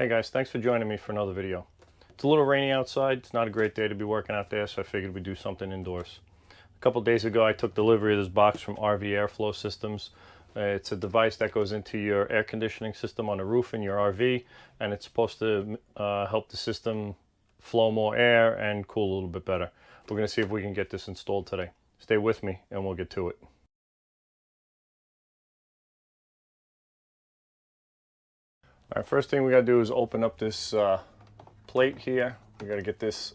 Hey guys, thanks for joining me for another video. It's a little rainy outside. It's not a great day to be working out there, so I figured we'd do something indoors. A couple days ago I took delivery of this box from RV Airflow Systems. It's a device that goes into your air conditioning system on the roof in your RV, and it's supposed to help the system flow more air and cool a little bit better. We're going to see if we can get this installed today. Stay with me and we'll get to it. All right, first thing we got to do is open up this plate here. We got to get this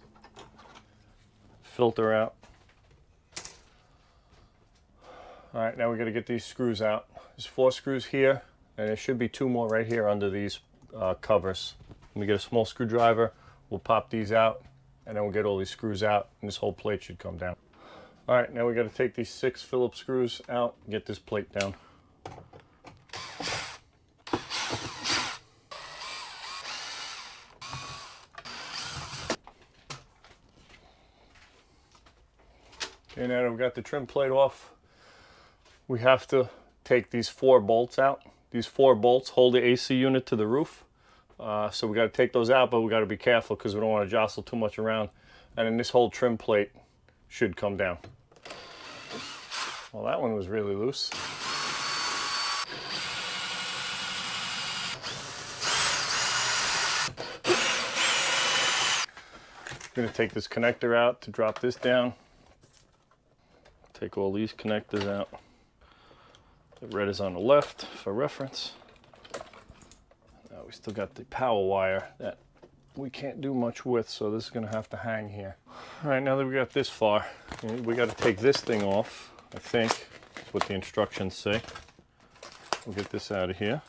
filter out. All right, now we got to get these screws out. There's 4 screws here, and there should be 2 more right here under these covers. Let me get a small screwdriver. We'll pop these out, and then we'll get all these screws out, and this whole plate should come down. All right, now we got to take these 6 Phillips screws out and get this plate down. Okay, now that we've got the trim plate off, we have to take these 4 bolts out. These 4 bolts hold the AC unit to the roof. So we got to take those out, but we got to be careful because we don't want to jostle too much around. And then this whole trim plate should come down. Well, that one was really loose. I'm going to take this connector out to drop this down. Take all these connectors out. The red is on the left for reference. Now we still got the power wire that we can't do much with, so this is going to have to hang here. All right, now that we got this far, we got to take this thing off, I think. That's what the instructions say. We'll get this out of here.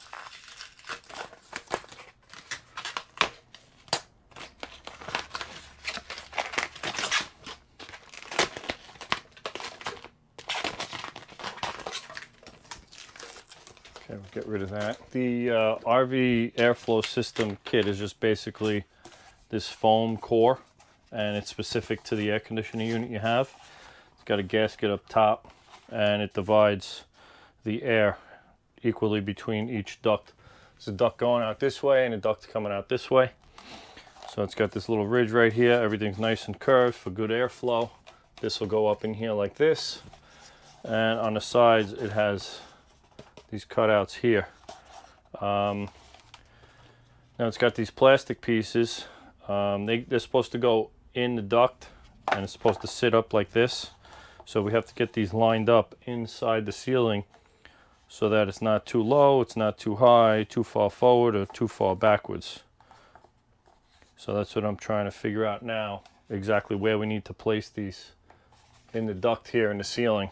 Okay, we'll get rid of that. The RV Airflow System kit is just basically this foam core, and it's specific to the air conditioning unit you have. It's got a gasket up top, and it divides the air equally between each duct. There's a duct going out this way and a duct coming out this way. So it's got this little ridge right here. Everything's nice and curved for good airflow. This will go up in here like this, and on the sides it has these cutouts here. Now it's got these plastic pieces. They're supposed to go in the duct, and it's supposed to sit up like this. So we have to get these lined up inside the ceiling so that it's not too low, it's not too high, too far forward, or too far backwards. So that's what I'm trying to figure out now, exactly where we need to place these in the duct here in the ceiling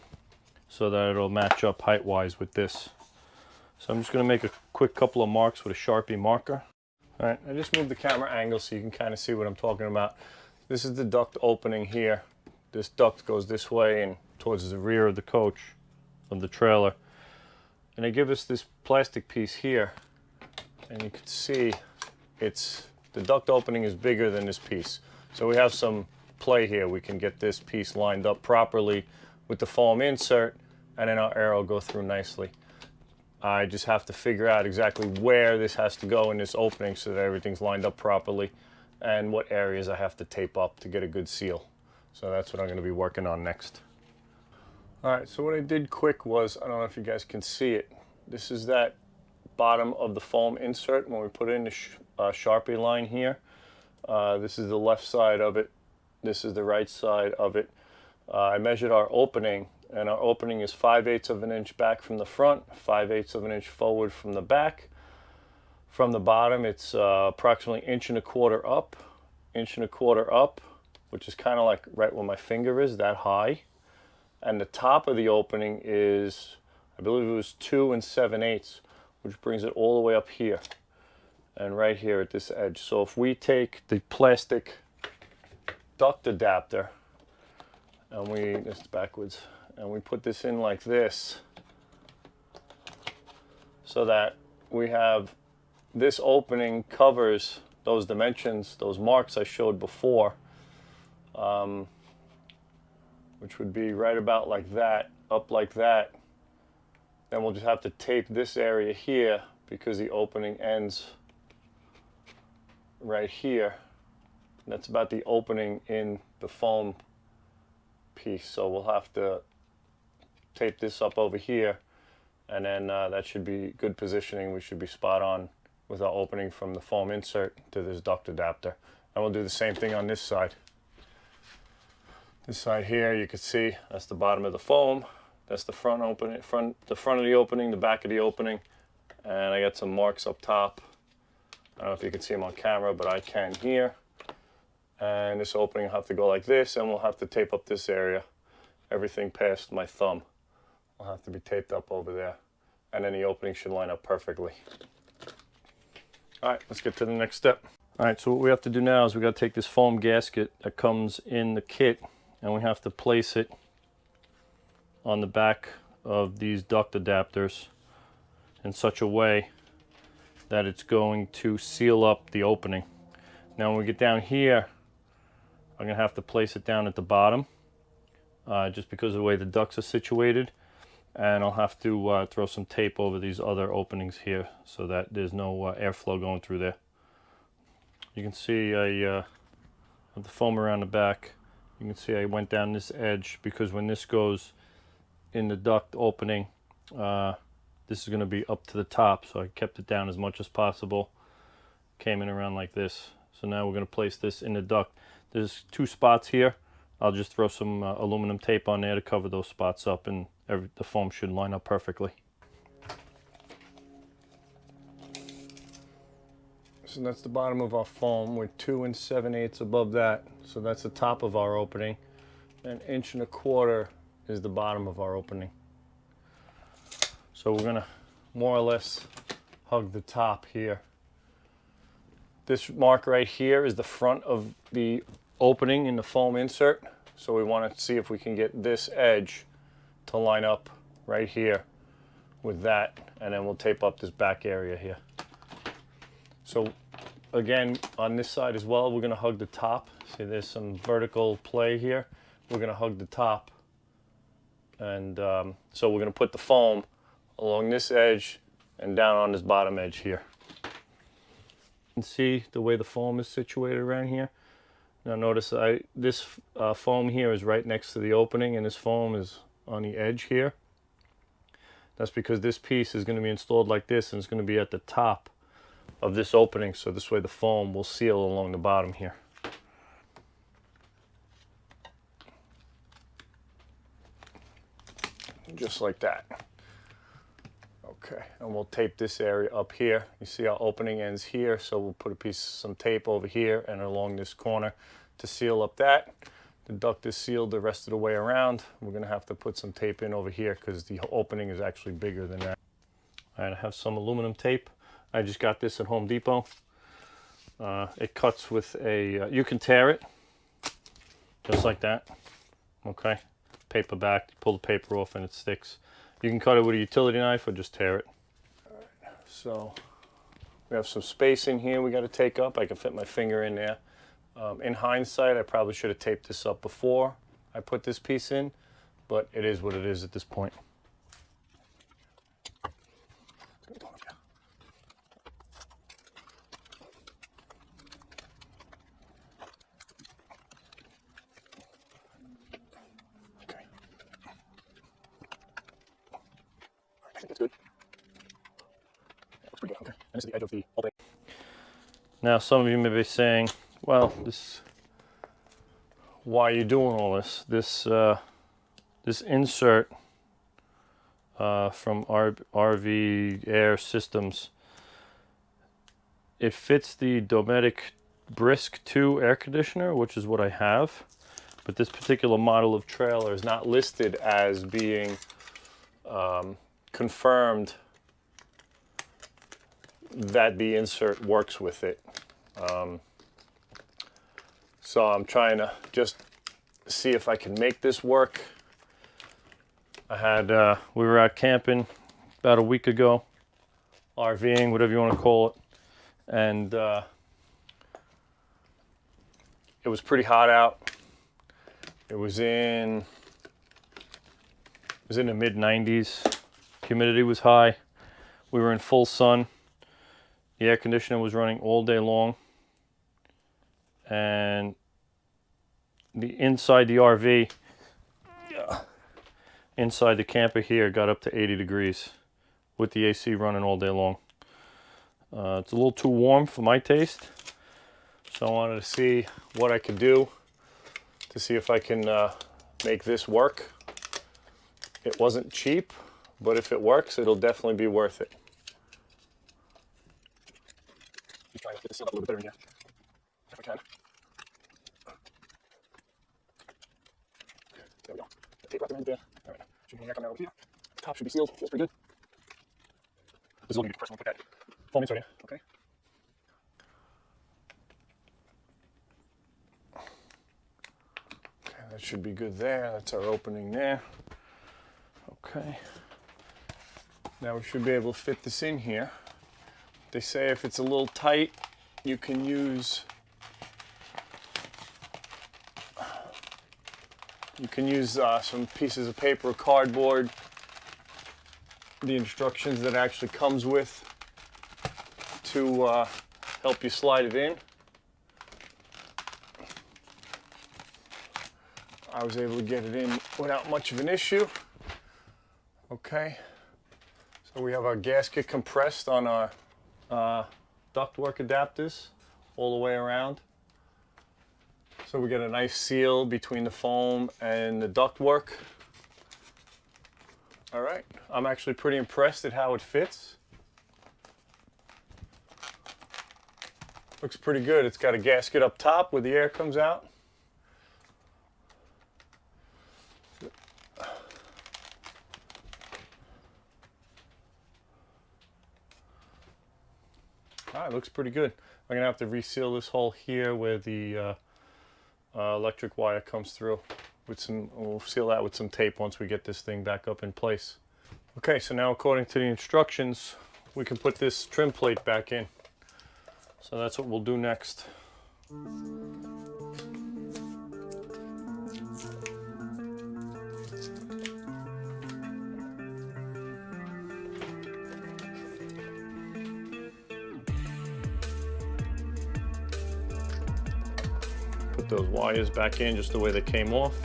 so that it'll match up height-wise with this. So I'm just going to make a quick couple of marks with a Sharpie marker. All right, I just moved the camera angle so you can kind of see what I'm talking about. This is the duct opening here. This duct goes this way and towards the rear of the coach, of the trailer. And they give us this plastic piece here, and you can see the duct opening is bigger than this piece. So we have some play here. We can get this piece lined up properly with the foam insert, and then our air will go through nicely. I just have to figure out exactly where this has to go in this opening so that everything's lined up properly, and what areas I have to tape up to get a good seal. So that's what I'm going to be working on next. All right, so what I did quick was, I don't know if you guys can see it, this is that bottom of the foam insert when we put in the Sharpie line here. This is the left side of it. This is the right side of it. I measured our opening, and our opening is 5/8 of an inch back from the front, 5/8 of an inch forward from the back. From the bottom, it's approximately 1.25 inches up, which is kind of like right where my finger is, that high. And the top of the opening is, I believe it was 2 7/8, which brings it all the way up here and right here at this edge. So if we take the plastic duct adapter and this is backwards, and we put this in like this so that we have this opening covers those dimensions, those marks I showed before, which would be right about like that, up like that. Then we'll just have to tape this area here because the opening ends right here. That's about the opening in the foam piece. So we'll have to tape this up over here, and then that should be good positioning. We should be spot on with our opening from the foam insert to this duct adapter. And we'll do the same thing on this side. This side here, you can see that's the bottom of the foam. That's the front opening, the front of the opening, the back of the opening, and I got some marks up top. I don't know if you can see them on camera, but I can here. And this opening will have to go like this, and we'll have to tape up this area. Everything past my thumb will have to be taped up over there, and then the opening should line up perfectly. All right, let's get to the next step. All right, so what we have to do now is we got to take this foam gasket that comes in the kit, and we have to place it on the back of these duct adapters in such a way that it's going to seal up the opening. Now when we get down here, I'm going to have to place it down at the bottom just because of the way the ducts are situated, and I'll have to throw some tape over these other openings here so that there's no airflow going through there. You can see I have the foam around the back. You can see I went down this edge because when this goes in the duct opening, this is going to be up to the top, so I kept it down as much as possible. Came in around like this. So now we're going to place this in the duct. There's two spots here. I'll just throw some aluminum tape on there to cover those spots up, and the foam should line up perfectly. So that's the bottom of our foam. We're 2 7/8 above that. So that's the top of our opening. 1 1/4 inches is the bottom of our opening. So we're gonna more or less hug the top here. This mark right here is the front of the opening in the foam insert. So we want to see if we can get this edge to line up right here with that, and then we'll tape up this back area here. So again, on this side as well, we're gonna hug the top. See, there's some vertical play here. We're gonna hug the top, and so we're gonna put the foam along this edge and down on this bottom edge here. You can see the way the foam is situated around here. Now notice this foam here is right next to the opening, and this foam is on the edge here. That's because this piece is going to be installed like this, and it's going to be at the top of this opening, so this way the foam will seal along the bottom here. Just like that. Okay, and we'll tape this area up here. You see our opening ends here, so we'll put some tape over here and along this corner to seal up that. The duct is sealed the rest of the way around. We're gonna have to put some tape in over here because the opening is actually bigger than that. All right, I have some aluminum tape. I just got this at Home Depot. It cuts with a, you can tear it, just like that, okay? Paper back, pull the paper off and it sticks. You can cut it with a utility knife or just tear it. All right, so we have some space in here we got to take up. I can fit my finger in there. In hindsight, I probably should have taped this up before I put this piece in, but it is what it is at this point. Okay. I think that's good. That looks pretty good. Okay. And this is the edge of the opening. Now, some of you may be saying, well, why are you doing all this? This insert from RV Air Systems, it fits the Dometic Brik II air conditioner, which is what I have, but this particular model of trailer is not listed as being confirmed that the insert works with it. So I'm trying to just see if I can make this work. I had, we were out camping about a week ago, RVing, whatever you want to call it, and it was pretty hot out. It was in the mid 90s. Humidity was high. We were in full sun. The air conditioner was running all day long. and the inside the RV, inside the camper here, got up to 80 degrees with the AC running all day long. It's a little too warm for my taste, so I wanted to see what I could do to see if I can make this work. It wasn't cheap, but if it works, it'll definitely be worth it. I'm trying to get this sealed up a little bit better in here, if I can. There we go. Tape wrapped around there. All right. Should be come out over here. Top should be sealed. Feels pretty good. This is all you need to press and put that foam insert in. Okay. Okay, that should be good there. That's our opening there. Okay. Now we should be able to fit this in here. They say if it's a little tight, you can use some pieces of paper or cardboard, the instructions that it actually comes with, to help you slide it in. I was able to get it in without much of an issue. Okay, so we have our gasket compressed on our ductwork adapters all the way around. So we get a nice seal between the foam and the ductwork. All right, I'm actually pretty impressed at how it fits. Looks pretty good. It's got a gasket up top where the air comes out. All right, looks pretty good. I'm gonna have to reseal this hole here where the electric wire comes through. We'll seal that with some tape once we get this thing back up in place. Okay, so now according to the instructions, we can put this trim plate back in. So that's what we'll do next. Put those wires back in just the way they came off.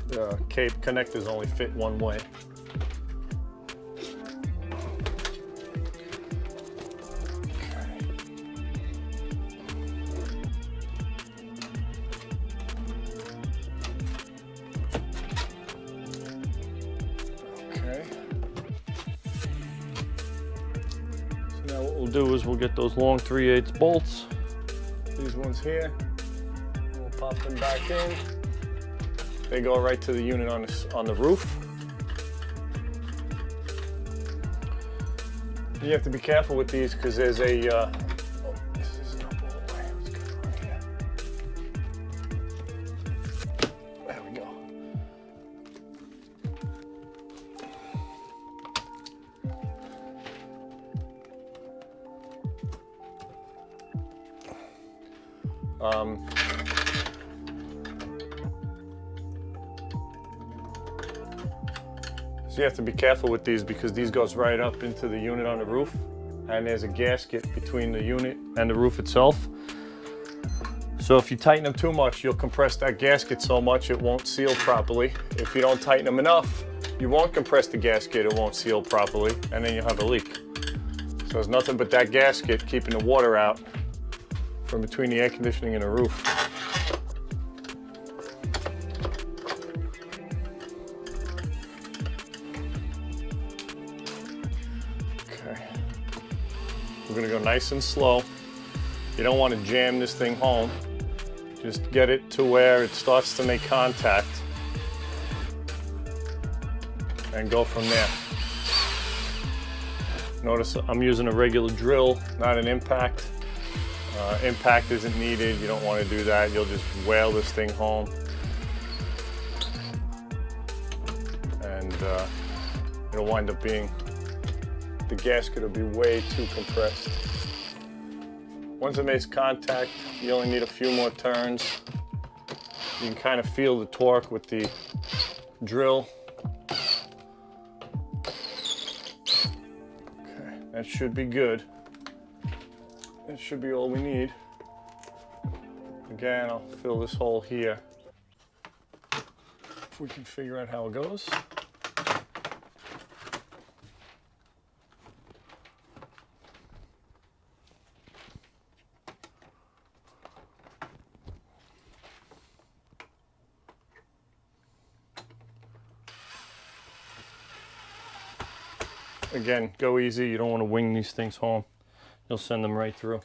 The cape connectors only fit one way. Now what we'll do is we'll get those long 3/8 bolts, these ones here, we'll pop them back in. They go right to the unit on the roof. You have to be careful with these because there's a oh, this isn't up all the way. Let's go around here. There we go. So you have to be careful with these because these goes right up into the unit on the roof, and there's a gasket between the unit and the roof itself. So if you tighten them too much, you'll compress that gasket so much it won't seal properly. If you don't tighten them enough, you won't compress the gasket, it won't seal properly, and then you'll have a leak. So there's nothing but that gasket keeping the water out from between the air conditioning and the roof. Okay. We're gonna go nice and slow. You don't want to jam this thing home. Just get it to where it starts to make contact and go from there. Notice I'm using a regular drill, not an impact. Impact isn't needed. You don't want to do that. You'll just whale this thing home. And it'll wind up being the gasket will be way too compressed. Once it makes contact, you only need a few more turns. You can kind of feel the torque with the drill. Okay, that should be good. That should be all we need. Again, I'll fill this hole here. If we can figure out how it goes. Again, go easy. You don't want to wing these things home. You'll send them right through.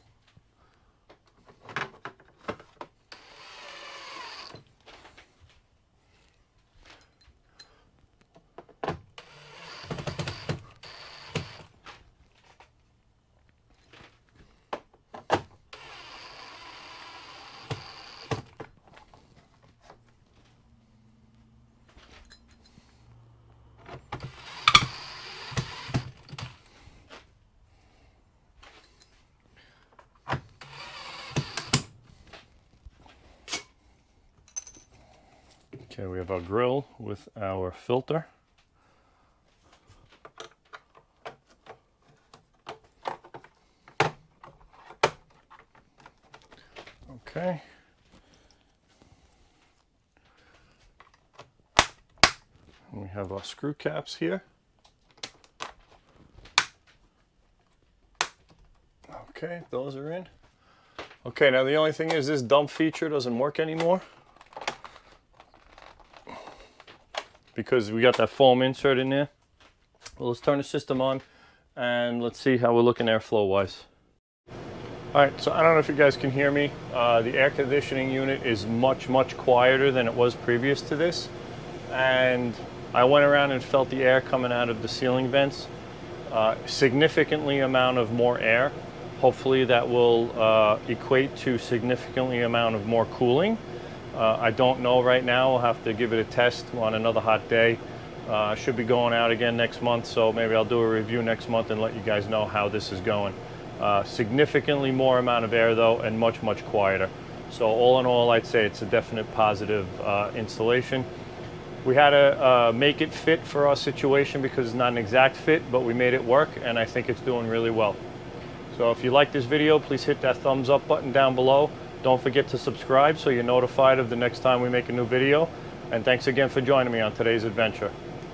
Okay, we have our grill with our filter. Okay. And we have our screw caps here. Okay, those are in. Okay, now the only thing is this dump feature doesn't work anymore, because we got that foam insert in there. Well, let's turn the system on and let's see how we're looking airflow wise. All right, so I don't know if you guys can hear me. The air conditioning unit is much quieter than it was previous to this. And I went around and felt the air coming out of the ceiling vents. Significantly amount of more air. Hopefully that will equate to significantly amount of more cooling. I don't know right now. We'll have to give it a test on another hot day. I should be going out again next month, so maybe I'll do a review next month and let you guys know how this is going. Significantly more amount of air though, and much quieter. So all in all, I'd say it's a definite positive installation. We had to make it fit for our situation because it's not an exact fit, but we made it work, and I think it's doing really well. So if you like this video, please hit that thumbs up button down below. Don't forget to subscribe so you're notified of the next time we make a new video. And thanks again for joining me on today's adventure.